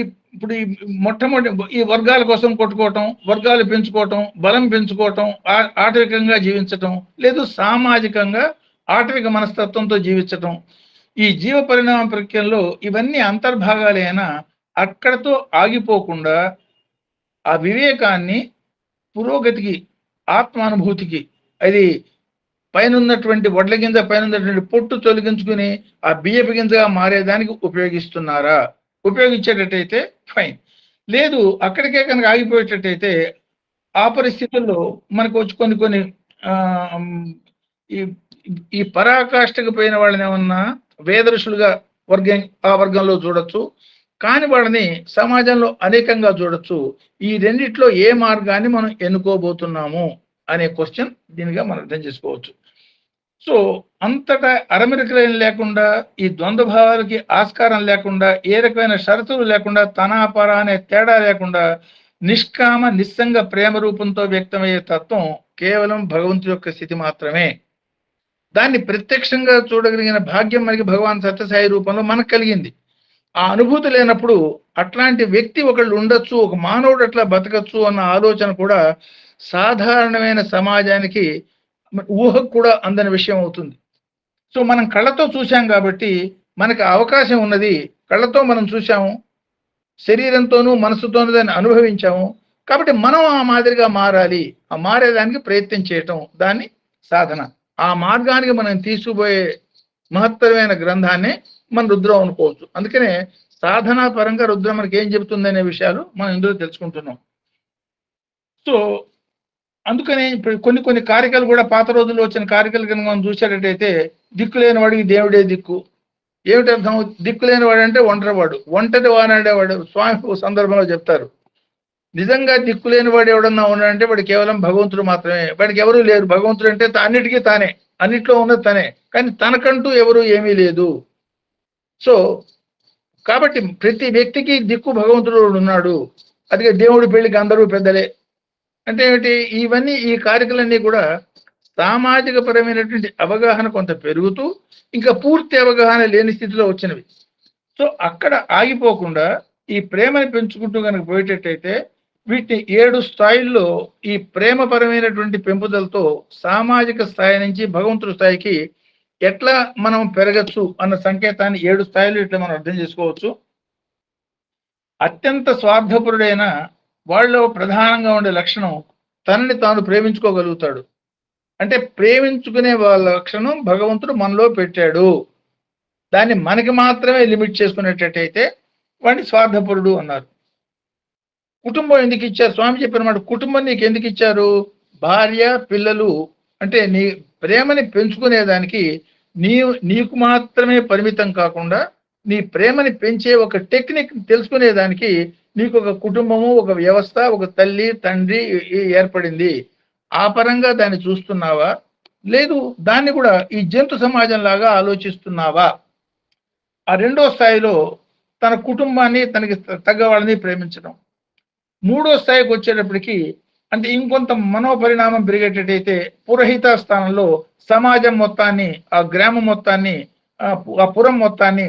ఇప్పుడు ఈ మొట్టమొదటి ఈ వర్గాల కోసం కొట్టుకోవటం వర్గాలు పెంచుకోవటం బలం పెంచుకోవటం ఆటవికంగా జీవించటం లేదు సామాజికంగా ఆటవిక మనస్తత్వంతో జీవించటం ఈ జీవ పరిణామ ప్రక్రియలో ఇవన్నీ అంతర్భాగాలైనా అక్కడతో ఆగిపోకుండా ఆ వివేకాన్ని పురోగతికి ఆత్మానుభూతికి అది పైనన్నటువంటి వడ్ల గింజ పైనన్నటువంటి పొట్టు తొలగించుకుని ఆ బియ్యపు గింజగా మారేదానికి ఉపయోగిస్తున్నారా? ఉపయోగించేటట్టయితే ఫైన్. లేదు అక్కడికే కనుక ఆగిపోయేటట్టయితే ఆ పరిస్థితుల్లో మనకు వచ్చి కొన్ని ఈ పరాకాష్ఠకు పోయిన వాళ్ళని ఏమన్నా వేదరుషులుగా ఆ వర్గంలో చూడొచ్చు. కాని వాళ్ళని సమాజంలో అనేకంగా చూడొచ్చు. ఈ రెండిట్లో ఏ మార్గాన్ని మనం ఎన్నుకోబోతున్నాము అనే క్వశ్చన్ దీనిగా మనం అర్థం చేసుకోవచ్చు. సో అంతటా అరమరికలేం లేకుండా ఈ ద్వంద్వ భావాలకి ఆస్కారం లేకుండా ఏ రకమైన షరతులు లేకుండా తనాపర అనే తేడా లేకుండా నిష్కామ నిస్సంగ ప్రేమ రూపంతో వ్యక్తమయ్యే తత్వం కేవలం భగవంతుడి యొక్క స్థితి మాత్రమే. దాన్ని ప్రత్యక్షంగా చూడగలిగిన భాగ్యం మనకి భగవాన్ సత్యసాయి రూపంలో మనకు కలిగింది. ఆ అనుభూతి లేనప్పుడు అట్లాంటి వ్యక్తి ఒకళ్ళు ఉండొచ్చు, ఒక మానవుడు అట్లా బతకచ్చు అన్న ఆలోచన కూడా సాధారణమైన సమాజానికి ఊహకు కూడా అందని విషయం అవుతుంది. సో మనం కళ్ళతో చూసాం కాబట్టి మనకు అవకాశం ఉన్నది. కళ్ళతో మనం చూసాము, శరీరంతోనూ మనసుతోనూ దాన్ని అనుభవించాము. కాబట్టి మనం ఆ మాదిరిగా మారాలి. ఆ మారేదానికి ప్రయత్నం చేయటం దాన్ని సాధన. ఆ మార్గానికి మనం తీసుకుపోయే మహత్తరమైన గ్రంథాన్ని మనం రుద్రం అనుకోవచ్చు. అందుకనే సాధనా పరంగా రుద్రం మనకి ఏం చెబుతుంది అనే విషయాలు మనం ఇందులో తెలుసుకుంటున్నాం. సో అందుకని ఇప్పుడు కొన్ని కారికలు కూడా పాత రోజుల్లో వచ్చిన కారికలు కనుక మనం చూసేటట్టయితే దిక్కు లేని వాడికి దేవుడే దిక్కు. ఏమిటి అర్థం? దిక్కు లేని వాడు అంటే ఒంటరివాడు. ఒంటరి వాడేవాడు స్వామి ఓ సందర్భంలో చెప్తారు. నిజంగా దిక్కు లేని వాడు ఎవడన్నా ఉన్నాడంటే వాడు కేవలం భగవంతుడు మాత్రమే. వాడికి ఎవరూ లేరు. భగవంతుడు అంటే అన్నిటికీ తానే, అన్నిట్లో ఉన్నది తనే, కానీ తనకంటూ ఎవరు ఏమీ లేదు. సో కాబట్టి ప్రతి వ్యక్తికి దిక్కు భగవంతుడు ఉన్నాడు. అదిగే దేవుడి పెళ్లికి అందరూ పెద్దలే అంటే ఏమిటి? ఇవన్నీ ఈ కార్యక్రమాలన్నీ కూడా సామాజిక పరమైనటువంటి అవగాహన కొంత పెరుగుతూ ఇంకా పూర్తి అవగాహన లేని స్థితిలో వచ్చినవి. సో అక్కడ ఆగిపోకుండా ఈ ప్రేమని పెంచుకుంటూ కనుక పోయేటట్టయితే వీటిని 7 స్థాయిల్లో ఈ ప్రేమపరమైనటువంటి పెంపుదలతో సామాజిక స్థాయి నుంచి భగవంతుడి స్థాయికి ఎట్లా మనం పెరగచ్చు అన్న సంకేతాన్ని 7 స్థాయిలు ఇట్లా మనం అర్థం చేసుకోవచ్చు. అత్యంత స్వార్థపరుడైన వాళ్ళలో ప్రధానంగా ఉండే లక్షణం తనని తాను ప్రేమించుకోగలుగుతాడు. అంటే ప్రేమించుకునే వాళ్ళ లక్షణం భగవంతుడు మనలో పెట్టాడు. దాన్ని మనకి మాత్రమే లిమిట్ చేసుకునేటట్టయితే వాడిని స్వార్థపరుడు అన్నారు. కుటుంబం ఎందుకు ఇచ్చారు? స్వామి చెప్పిన మాట, కుటుంబం నీకు ఎందుకు ఇచ్చారు? భార్య పిల్లలు అంటే నీ ప్రేమని పెంచుకునేదానికి నీకు మాత్రమే పరిమితం కాకుండా నీ ప్రేమని పెంచే ఒక టెక్నిక్ తెలుసుకునేదానికి నీకు ఒక కుటుంబము, ఒక వ్యవస్థ, ఒక తల్లి తండ్రి ఏర్పడింది. ఆ పరంగా దాన్ని చూస్తున్నావా? లేదు దాన్ని కూడా ఈ జంతు సమాజం లాగా ఆలోచిస్తున్నావా? ఆ 2వ స్థాయిలో తన కుటుంబాన్ని, తనకి తగ్గ వాళ్ళని ప్రేమించడం. 3వ స్థాయికి వచ్చేటప్పటికి అంటే ఇంకొంత మనోపరిణామం పెరిగేటట్టయితే పురహిత స్థానంలో సమాజం మొత్తాన్ని, ఆ గ్రామం మొత్తాన్ని, ఆ పురం మొత్తాన్ని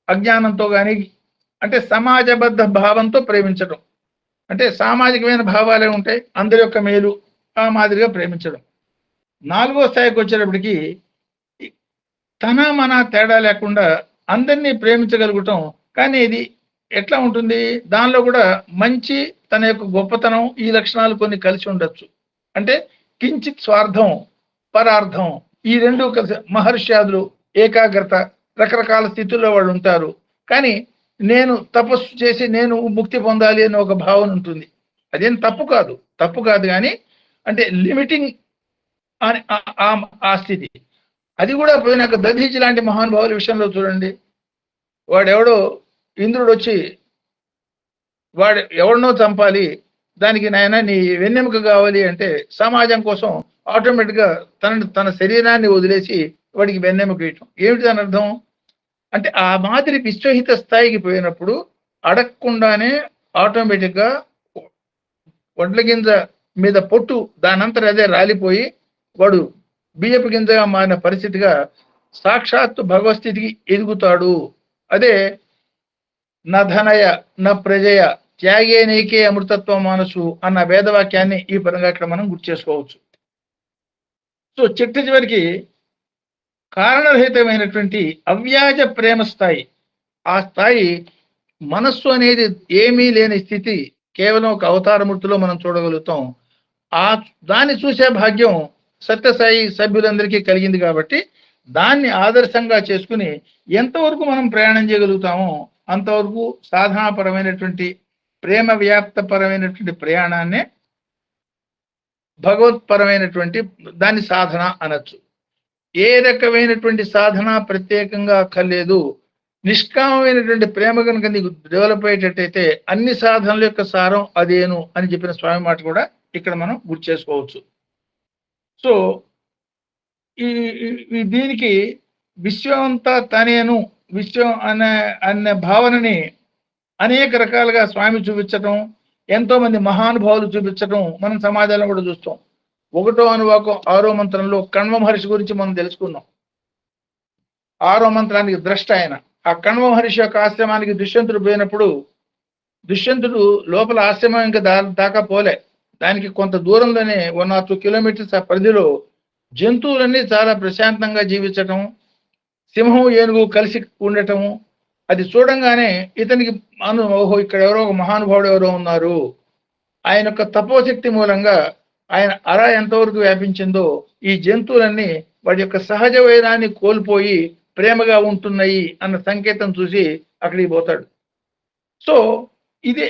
అజ్ఞానంతో కానీ అంటే సమాజబద్ధ భావంతో ప్రేమించడం. అంటే సామాజికమైన భావాలే ఉంటాయి, అందరి యొక్క మేలు ఆ మాదిరిగా ప్రేమించడం. 4వ స్థాయికి వచ్చేటప్పటికి తన మన తేడా లేకుండా అందరినీ ప్రేమించగలుగుతాం. కానీ ఇది ఎట్లా ఉంటుంది? దానిలో కూడా మంచి, తన యొక్క గొప్పతనం, ఈ లక్షణాలు కొన్ని కలిసి ఉండొచ్చు. అంటే కించిత్ స్వార్థం, పరార్థం, ఈ 2 కలిసి మహర్షాదులు, ఏకాగ్రత, రకరకాల స్థితుల్లో వాళ్ళు ఉంటారు. కానీ నేను తపస్సు చేసి నేను ముక్తి పొందాలి అనే ఒక భావన ఉంటుంది. అదేం తప్పు కాదు కానీ అంటే లిమిటింగ్ అని ఆ స్థితి. అది కూడా పోయినాక దధీచి లాంటి మహానుభావుల విషయంలో చూడండి. వాడెవడో ఇంద్రుడు వచ్చి వాడు ఎవరినో చంపాలి, దానికి నాయన నీ వెన్నెముక కావాలి అంటే సమాజం కోసం ఆటోమేటిక్గా తన శరీరాన్ని వదిలేసి వాడికి వెన్నెముక ఇవ్వటం. ఏమిటి దాని అర్థం? అంటే ఆ మాదిరి విశ్వహిత స్థాయికి పోయినప్పుడు అడగకుండానే ఆటోమేటిక్గా వడ్ల గింజ మీద పొట్టు దానంతట అదే రాలిపోయి వాడు బియ్యపు గింజగా మారిన పరిస్థితిగా సాక్షాత్తు భగవస్థితికి ఎదుగుతాడు. అదే నధనయ న ప్రజయ త్యాగే నైకే అమృతత్వ మానసు అన్న వేదవాక్యాన్ని ఈ పరంగా ఇక్కడ మనం గుర్తు చేసుకోవచ్చు. సో చివరికి కారణరహితమైనటువంటి అవ్యాజ ప్రేమ స్థాయి, ఆ స్థాయి మనస్సు అనేది ఏమీ లేని స్థితి కేవలం ఒక అవతారమూర్తిలో మనం చూడగలుగుతాం. దాన్ని చూసే భాగ్యం సత్యసాయి సభ్యులందరికీ కలిగింది. కాబట్టి దాన్ని ఆదర్శంగా చేసుకుని ఎంతవరకు మనం ప్రయాణం చేయగలుగుతామో అంతవరకు సాధనాపరమైనటువంటి ప్రేమ వ్యాప్తపరమైనటువంటి ప్రయాణాన్నే భగవత్పరమైనటువంటి దాన్ని సాధన అనొచ్చు. ఏ రకమైనటువంటి సాధన ప్రత్యేకంగా అక్కర్లేదు. నిష్కామమైనటువంటి ప్రేమ కనుక నీకు డెవలప్ అయ్యేటట్టయితే అన్ని సాధనల యొక్క సారం అదేను అని చెప్పిన స్వామి మాట కూడా ఇక్కడ మనం గుర్తు చేసుకోవచ్చు. సో ఈ దీనికి విశ్వం అంతా తనేను, విశ్వం అనే భావనని అనేక రకాలుగా స్వామి చూపించటం, ఎంతో మంది మహానుభావులు చూపించటం మనం సమాజంలో కూడా చూస్తాం. 1వ అనువాకం 6వ మంత్రంలో కణ్వ మహర్షి గురించి మనం తెలుసుకున్నాం. 6వ మంత్రానికి ద్రష్ట ఆయన. ఆ కణ్వ మహర్షి యొక్క ఆశ్రమానికి దుష్యంతుడు పోయినప్పుడు దుష్యంతుడు లోపల ఆశ్రమం ఇంకా దాకా పోలే, దానికి కొంత దూరంలోనే 1 or 2 kilometers ఆ పరిధిలో జంతువులన్నీ చాలా ప్రశాంతంగా జీవించటం, సింహం ఏనుగు కలిసి ఉండటము, అది చూడంగానే ఇతనికి ఓహో ఇక్కడ ఎవరో ఒక మహానుభావుడు ఎవరో ఉన్నారు, ఆయన యొక్క తపోశక్తి మూలంగా ఆయన అర ఎంతవరకు వ్యాపించిందో ఈ జంతువులన్నీ వాటి యొక్క సహజ వైరాన్ని కోల్పోయి ప్రేమగా ఉంటున్నాయి అన్న సంకేతం చూసి అక్కడికి పోతాడు. సో ఇదే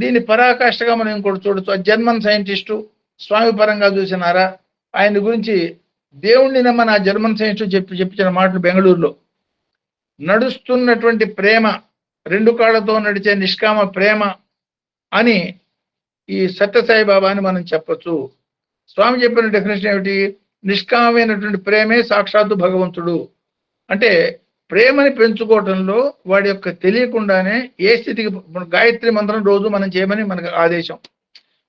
దీని పరాకాష్ఠగా మనం ఇంకోటి చూడొచ్చు. ఆ జర్మన్ సైంటిస్టు స్వామి పరంగా చూసినారా, ఆయన గురించి దేవుణ్ణి నమ్మని ఆ జర్మన్ సైంటిస్టు చెప్పించిన మాటలు బెంగళూరులో, నడుస్తున్నటువంటి ప్రేమ, రెండు కాళ్ళతో నడిచే నిష్కామ ప్రేమ అని ఈ సత్యసాయి బాబాని మనం చెప్పొచ్చు. స్వామి చెప్పిన డెఫినేషన్ ఏమిటి? నిష్కామైనటువంటి ప్రేమే సాక్షాత్తు భగవంతుడు. అంటే ప్రేమని పెంచుకోవటంలో వాడి యొక్క తెలియకుండానే ఏ స్థితికి, గాయత్రి మంత్రం రోజు మనం చేయమని మనకు ఆదేశం.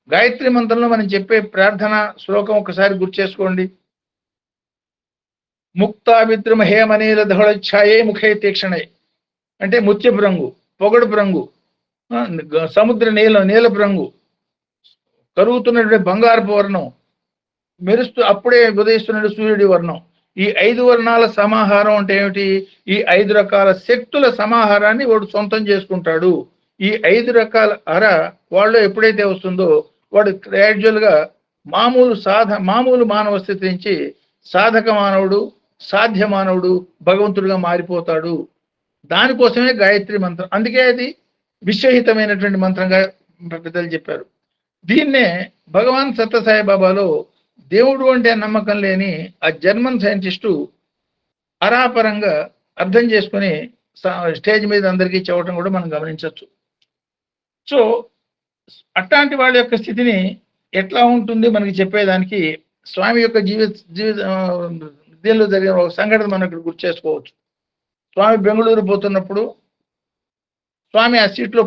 గాయత్రి మంత్రంలో మనం చెప్పే ప్రార్థన శ్లోకం ఒకసారి గుర్తు చేసుకోండి. ముక్తావిద్రుమ హేమనీల ధవళఛాయే ముఖే తీక్షణే, అంటే ముత్యపు రంగు, పొగడుపు రంగు, సముద్ర నీలపు రంగు, కరుగుతున్నటువంటి బంగారపు వర్ణం, మెరుస్తూ అప్పుడే ఉదయిస్తున్న సూర్యుడి వర్ణం. ఈ 5 వర్ణాల సమాహారం అంటే ఏమిటి? ఈ 5 రకాల శక్తుల సమాహారాన్ని వాడు సొంతం చేసుకుంటాడు. ఈ 5 రకాల అర వాళ్ళు ఎప్పుడైతే వస్తుందో వాడు గ్రాడ్యువల్ గా మామూలు మానవ స్థితి నుంచి సాధక మానవుడు, సాధ్య మానవుడు, భగవంతుడిగా మారిపోతాడు. దానికోసమే గాయత్రి మంత్రం. అందుకే అది విశ్వహితమైనటువంటి మంత్రంగా పెద్దలు చెప్పారు. దీన్నే భగవాన్ సత్యసాయి బాబాలో దేవుడు అంటే నమ్మకం లేని ఆ జర్మన్ సైంటిస్టు అరాపరంగా అర్థం చేసుకుని స్టేజ్ మీద అందరికీ చెప్పడం కూడా మనం గమనించవచ్చు. సో అట్లాంటి వాళ్ళ యొక్క స్థితిని ఎట్లా ఉంటుంది మనకి చెప్పేదానికి స్వామి యొక్క దీనిలో జరిగిన ఒక సంఘటన మనం ఇక్కడ గుర్తు చేసుకోవచ్చు. స్వామి బెంగళూరు పోతున్నప్పుడు స్వామి ఆ సీట్లో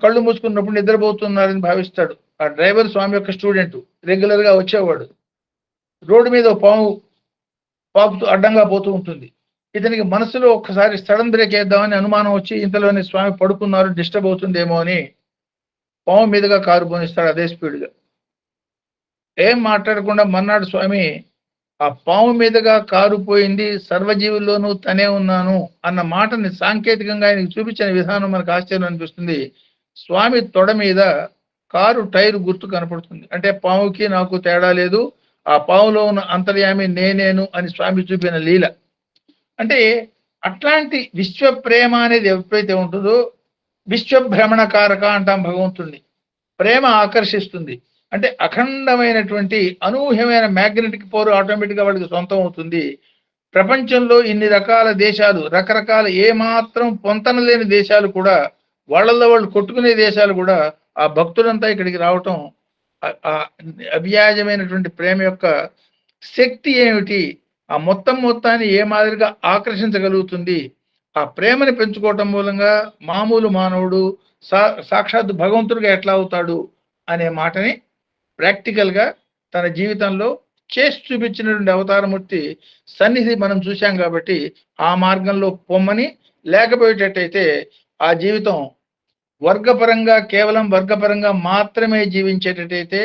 కళ్ళు మూసుకున్నప్పుడు నిద్రపోతున్నారని భావిస్తాడు. ఆ డ్రైవర్ స్వామి యొక్క స్టూడెంట్, రెగ్యులర్ గా వచ్చేవాడు. రోడ్డు మీద పాము పాపుతూ అడ్డంగా పోతూ ఉంటుంది. ఇతనికి మనసులో ఒక్కసారి సడన్ బ్రేక్ వేద్దామని అనుమానం వచ్చి ఇంతలోనే స్వామి పడుకున్నారు, డిస్టర్బ్ అవుతుందేమో అని పాము మీదుగా కారు పోనిస్తాడు అదే స్పీడ్గా. ఏం మాట్లాడకుండా మన్నాడు స్వామి ఆ పాము మీదుగా కారు పోయింది, సర్వజీవుల్లోనూ తనే ఉన్నాను అన్న మాటని సాంకేతికంగా ఆయనకు చూపించిన విధానం మనకు ఆశ్చర్యం అనిపిస్తుంది. స్వామి తొడ మీద కారు టైరు గుర్తు కనపడుతుంది. అంటే పాముకి నాకు తేడా లేదు, ఆ పాములో ఉన్న అంతర్యామి నేనేను అని స్వామి చూపిన లీల. అంటే అట్లాంటి విశ్వ ప్రేమ అనేది ఎప్పుడైతే ఉంటుందో, విశ్వభ్రమణకారక అంటాం భగవంతుణ్ణి. ప్రేమ ఆకర్షిస్తుంది. అంటే అఖండమైనటువంటి అనూహ్యమైన మ్యాగ్నెటిక్ పవర్ ఆటోమేటిక్ గా వాడికి సొంతం అవుతుంది. ప్రపంచంలో ఇన్ని రకాల దేశాలు, రకరకాల ఏమాత్రం పొంతన లేని దేశాలు కూడా, వాళ్ళల్లో వాళ్ళు కొట్టుకునే దేశాలు కూడా ఆ భక్తులంతా ఇక్కడికి రావటం, ఆ అవ్యాజమైనటువంటి ప్రేమ యొక్క శక్తి ఏమిటి, ఆ మొత్తాన్ని ఏ మాదిరిగా ఆకర్షించగలుగుతుంది, ఆ ప్రేమని పెంచుకోవటం మూలంగా మామూలు మానవుడు సాక్షాత్ భగవంతుడిగా ఎట్లా అవుతాడు అనే మాటని ప్రాక్టికల్ గా తన జీవితంలో చేసి చూపించినటువంటి అవతారమూర్తి సన్నిధి మనం చూశాం. కాబట్టి ఆ మార్గంలో పొమ్మని, లేకపోయేటట్టయితే ఆ జీవితం వర్గపరంగా, కేవలం వర్గపరంగా మాత్రమే జీవించేటట్టయితే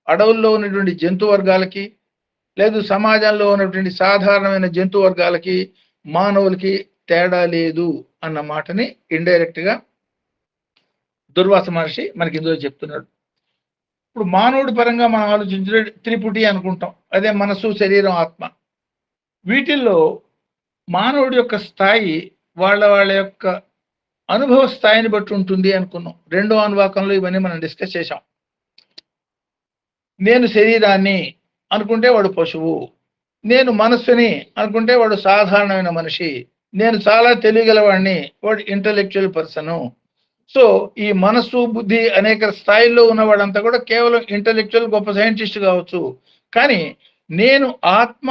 అడవుల్లో ఉన్నటువంటి జంతు వర్గాలకి, లేదు సమాజంలో ఉన్నటువంటి సాధారణమైన జంతు వర్గాలకి, మానవులకి తేడా లేదు అన్న మాటని ఇండైరెక్ట్ గా దుర్వాస మహర్షి మనకి ఇందులో చెప్తున్నాడు. ఇప్పుడు మానవుడి పరంగా మనం ఆలోచించే త్రిపుటి అనుకుంటాం, అదే మనసు, శరీరం, ఆత్మ. వీటిల్లో మానవుడి యొక్క స్థాయి వాళ్ళ యొక్క అనుభవ స్థాయిని బట్టి ఉంటుంది అనుకున్నాం. రెండో అనువాకంలో ఇవన్నీ మనం డిస్కస్ చేశాం. నేను శరీరాన్ని అనుకుంటే వాడు పశువు, నేను మనస్సుని అనుకుంటే వాడు సాధారణమైన మనిషి, నేను చాలా తెలియగలవాడిని, వాడు ఇంటలెక్చువల్ పర్సన్. సో ఈ మనస్సు, బుద్ధి అనేక స్థాయిల్లో ఉన్నవాడంతా కూడా కేవలం ఇంటలెక్చువల్ గొప్ప సైంటిస్ట్ కావచ్చు. కానీ నేను ఆత్మ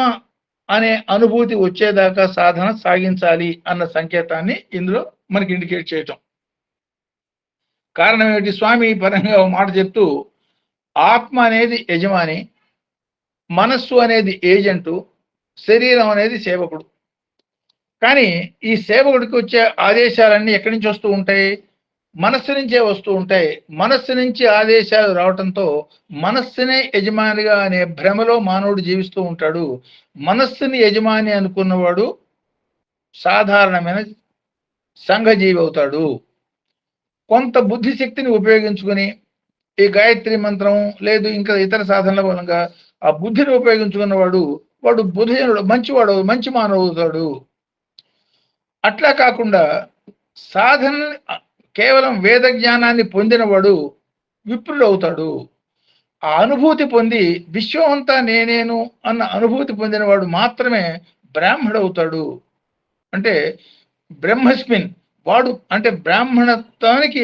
అనే అనుభూతి వచ్చేదాకా సాధన సాగించాలి అన్న సంకేతాన్ని ఇందులో మనకి ఇండికేట్ చేయటం. కారణం ఏమిటి? స్వామి పరంగా ఒక మాట చెప్తూ, ఆత్మ అనేది యజమాని, మనస్సు అనేది ఏజెంటు, శరీరం అనేది సేవకుడు. కానీ ఈ సేవకుడికి వచ్చే ఆదేశాలన్నీ ఎక్కడి నుంచి వస్తూ ఉంటాయి? మనస్సు నుంచే వస్తూ ఉంటాయి. మనస్సు నుంచి ఆదేశాలు రావటంతో మనస్సునే యజమానిగా అనే భ్రమలో మానవుడు జీవిస్తూ ఉంటాడు. మనస్సుని యజమాని అనుకున్నవాడు సాధారణమైన సంఘజీవి అవుతాడు. కొంత బుద్ధి శక్తిని ఉపయోగించుకొని ఈ గాయత్రి మంత్రం లేదు ఇంకా ఇతర సాధనల మూలంగా ఆ బుద్ధిని ఉపయోగించుకున్నవాడు వాడు బుద్ధిజనుడు, మంచివాడు, మంచి మానవుడు అవుతాడు. అట్లా కాకుండా సాధన కేవలం వేద జ్ఞానాన్ని పొందినవాడు విప్రుడు అవుతాడు. ఆ అనుభూతి పొంది విశ్వం అంతా నేనేను అన్న అనుభూతి పొందినవాడు మాత్రమే బ్రాహ్మడు అవుతాడు. అంటే బ్రహ్మస్మిన్, వాడు అంటే బ్రాహ్మణత్వానికి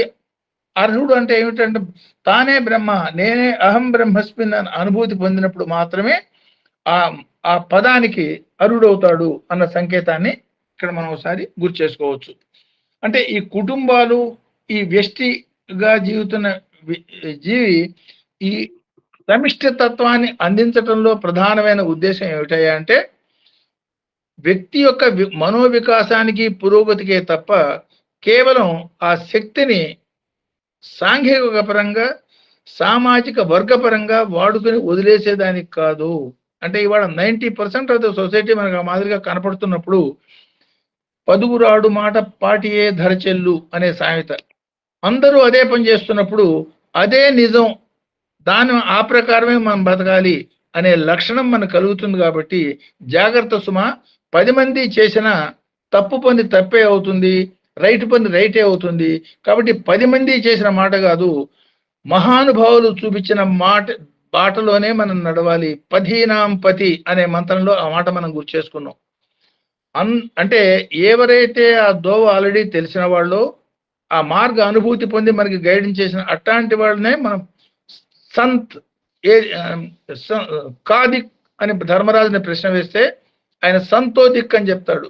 అర్హుడు. అంటే ఏమిటంటే తానే బ్రహ్మ, నేనే అహం బ్రహ్మస్మిన్ అన్న అనుభూతి పొందినప్పుడు మాత్రమే ఆ పదానికి అర్హుడవుతాడు అన్న సంకేతాన్ని ఇక్కడ మనం ఒకసారి గుర్తు చేసుకోవచ్చు. అంటే ఈ కుటుంబాలు ఈ వ్యష్టిగా జీవితున్న జీవి ఈ సమిష్టి తత్వాన్ని అందించడంలో ప్రధానమైన ఉద్దేశం ఏమిటయ్యా అంటే వ్యక్తి యొక్క మనోవికాసానికి పురోగతికే తప్ప కేవలం ఆ శక్తిని సాంఘిక పరంగా సామాజిక వర్గపరంగా వాడుకొని వదిలేసేదానికి కాదు. అంటే ఇవాళ 90% ఆఫ్ ద సొసైటీ మనకు మాదిరిగా కనపడుతున్నప్పుడు పదుగురాడు మాట పాటియే ధరచెల్లు అనే సామెత, అందరూ అదే పని చేస్తున్నప్పుడు అదే నిజం, దాని ఆ ప్రకారమే మనం బతకాలి అనే లక్షణం మనకు కలుగుతుంది. కాబట్టి జాగ్రత్త సుమ, 10 మంది చేసిన తప్పు పని తప్పే అవుతుంది, రైట్ పని రైటే అవుతుంది. కాబట్టి 10 మంది చేసిన మాట కాదు, మహానుభావులు చూపించిన బాటలోనే మనం నడవాలి. పథీనాం పతి అనే మంత్రంలో ఆ మాట మనం గుర్తు చేసుకున్నాం. అంటే ఎవరైతే ఆ దోవ ఆల్రెడీ తెలిసిన వాళ్ళు, ఆ మార్గ అనుభూతి పొంది మనకి గైడెన్స్ చేసిన అట్లాంటి వాళ్ళనే మనం సంత్ కాదిక్ అని ధర్మరాజుని ప్రశ్న వేస్తే ఆయన సంతోదిక్ అని చెప్తాడు.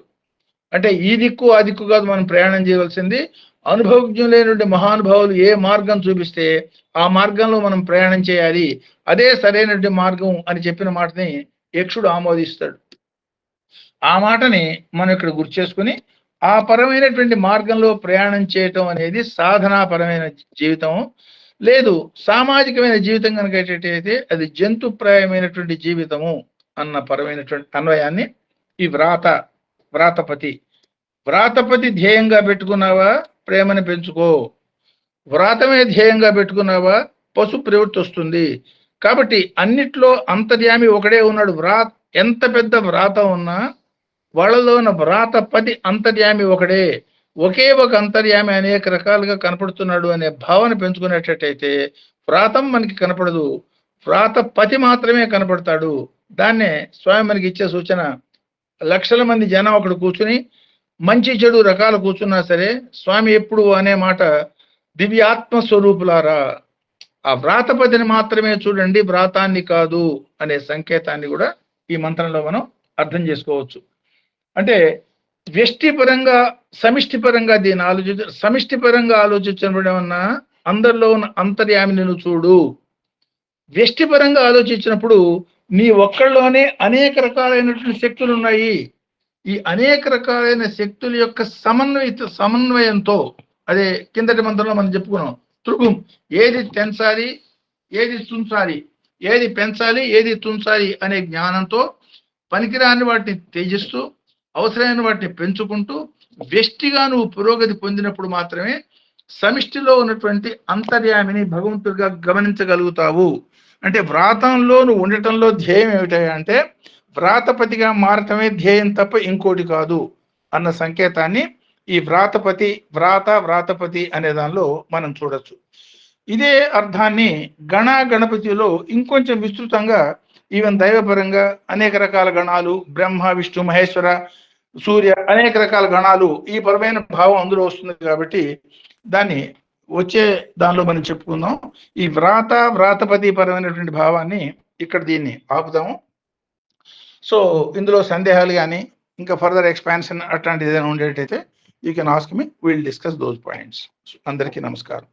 అంటే ఈ దిక్కు ఆ దిక్కు కాదు మనం ప్రయాణం చేయవలసింది, అనుభవజ్ఞులైన మహానుభావులు ఏ మార్గం చూపిస్తే ఆ మార్గంలో మనం ప్రయాణం చేయాలి, అదే సరైనటువంటి మార్గం అని చెప్పిన మాటని యక్షుడు ఆమోదిస్తాడు. ఆ మాటని మనం ఇక్కడ గుర్తు చేసుకుని ఆ పరమైనటువంటి మార్గంలో ప్రయాణం చేయటం అనేది సాధనాపరమైన జీవితం. లేదు సామాజికమైన జీవితం కనుక అయితే అది జంతుప్రాయమైనటువంటి జీవితము అన్న పరమైనటువంటి అన్వయాన్ని ఈ వ్రాతపతి ధ్యేయంగా పెట్టుకున్నావా ప్రేమని పెంచుకో, వ్రాతమే ధ్యేయంగా పెట్టుకున్నావా పశు ప్రవృత్తి వస్తుంది. కాబట్టి అన్నిట్లో అంతర్యామి ఒకడే ఉన్నాడు. ఎంత పెద్ద వ్రాత ఉన్నా వాళ్ళలో ఉన్న వ్రాతపతి అంతర్యామి ఒకడే, ఒకే ఒక అంతర్యామి అనేక రకాలుగా కనపడుతున్నాడు అనే భావన పెంచుకునేటట్టయితే వ్రాతం మనకి కనపడదు, వ్రాతపతి మాత్రమే కనపడతాడు. దాన్నే స్వామి మనకి ఇచ్చే సూచన, లక్షల మంది జనం అక్కడ కూర్చుని మంచి చెడు రకాలు కూర్చున్నా సరే స్వామి ఎప్పుడు అనే మాట, దివ్యాత్మ స్వరూపులారా ఆ వ్రాతపతిని మాత్రమే చూడండి, వ్రాతాన్ని కాదు అనే సంకేతాన్ని కూడా ఈ మంత్రంలో మనం అర్థం చేసుకోవచ్చు. అంటే వ్యష్టిపరంగా సమిష్టిపరంగా దీన్ని సమిష్టిపరంగా ఆలోచించబడమన్నా అందరిలో ఉన్న అంతర్యామిని నువ్వు చూడు. వ్యష్టిపరంగా ఆలోచించినప్పుడు నీ ఒక్కళ్ళలోనే అనేక రకాలైనటువంటి శక్తులు ఉన్నాయి. ఈ అనేక రకాలైన శక్తుల యొక్క సమన్వయంతో, అదే కిందటి మంత్రంలో మనం చెప్పుకున్నాం, త్రిగుం, ఏది తెంచాలి ఏది తుంచాలి, ఏది పెంచాలి ఏది తుంచాలి అనే జ్ఞానంతో పనికిరాని వాటిని త్యజిస్తూ అవసరమైన వాటిని పెంచుకుంటూ వ్యష్టిగా నువ్వు పురోగతి పొందినప్పుడు మాత్రమే సమిష్టిలో ఉన్నటువంటి అంతర్యామిని భగవంతుడిగా గమనించగలుగుతావు. అంటే వ్రాతంలో నువ్వు ఉండటంలో ధ్యేయం ఏమిటంటే వ్రాతపతిగా మారటమే ధ్యేయం తప్ప ఇంకోటి కాదు అన్న సంకేతాన్ని ఈ వ్రాతపతి అనే దానిలో మనం చూడొచ్చు. ఇదే అర్థాన్ని గణపతిలో ఇంకొంచెం విస్తృతంగా ఈవెన్ దైవపరంగా అనేక రకాల గణాలు, బ్రహ్మ విష్ణు మహేశ్వర సూర్య అనేక రకాల గణాలు, ఈ పరమైన భావం అందులో వస్తుంది. కాబట్టి దాన్ని వచ్చే దానిలో మనం చెప్పుకుందాం. ఈ వ్రాతపతి పరమైనటువంటి భావాన్ని ఇక్కడ దీన్ని ఆపుదాము. సో ఇందులో సందేహాలు కానీ ఇంకా ఫర్దర్ ఎక్స్పాన్షన్ అట్లాంటిది ఏదైనా ఉండేటైతే you can ask me, will discuss those points. అందరికీ నమస్కారం.